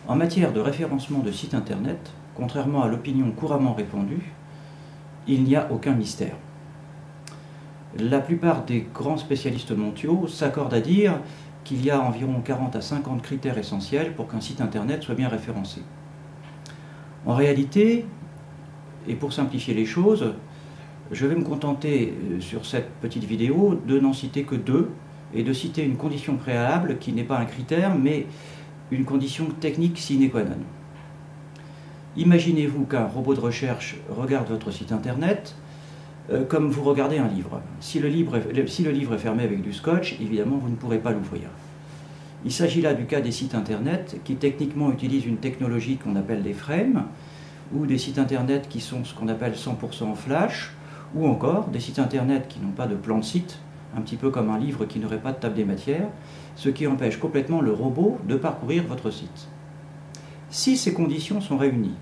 En matière de référencement de sites internet, contrairement à l'opinion couramment répandue, il n'y a aucun mystère. La plupart des grands spécialistes mondiaux s'accordent à dire qu'il y a environ 40 à 50 critères essentiels pour qu'un site internet soit bien référencé. En réalité, et pour simplifier les choses, je vais me contenter sur cette petite vidéo de n'en citer que deux et de citer une condition préalable qui n'est pas un critère mais une condition technique sine qua non. Imaginez-vous qu'un robot de recherche regarde votre site internet comme vous regardez un livre. Si le livre est fermé avec du scotch, évidemment vous ne pourrez pas l'ouvrir. Il s'agit là du cas des sites internet qui techniquement utilisent une technologie qu'on appelle des frames, ou des sites internet qui sont ce qu'on appelle 100% flash, ou encore des sites internet qui n'ont pas de plan de site, un petit peu comme un livre qui n'aurait pas de table des matières, ce qui empêche complètement le robot de parcourir votre site. Si ces conditions sont réunies,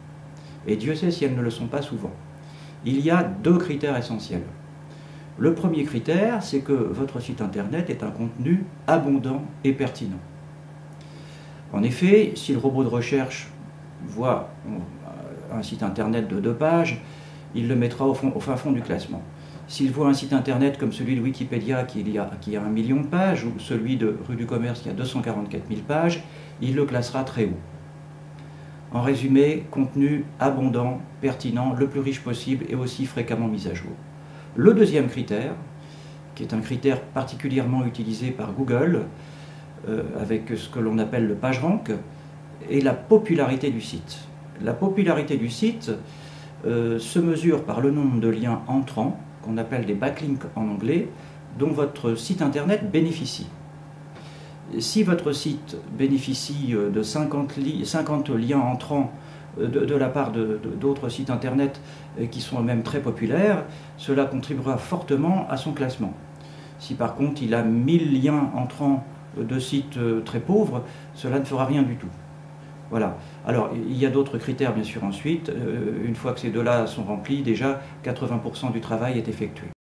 et Dieu sait si elles ne le sont pas souvent, il y a deux critères essentiels. Le premier critère, c'est que votre site internet est un contenu abondant et pertinent. En effet, si le robot de recherche voit un site internet de 2 pages, il le mettra au fin fond du classement. S'il voit un site internet comme celui de Wikipédia qui a 1 million de pages, ou celui de Rue du Commerce qui a 244 000 pages, il le classera très haut. En résumé, contenu abondant, pertinent, le plus riche possible et aussi fréquemment mis à jour. Le deuxième critère, qui est un critère particulièrement utilisé par Google, avec ce que l'on appelle le PageRank, est la popularité du site. La popularité du site se mesure par le nombre de liens entrants, qu'on appelle des backlinks en anglais, dont votre site internet bénéficie. Si votre site bénéficie de 50 liens entrants de la part d'autres sites internet qui sont eux-mêmes très populaires, cela contribuera fortement à son classement. Si par contre il a 1000 liens entrants de sites très pauvres, cela ne fera rien du tout. Voilà. Alors, il y a d'autres critères bien sûr ensuite. Une fois que ces deux-là sont remplis, déjà 80% du travail est effectué.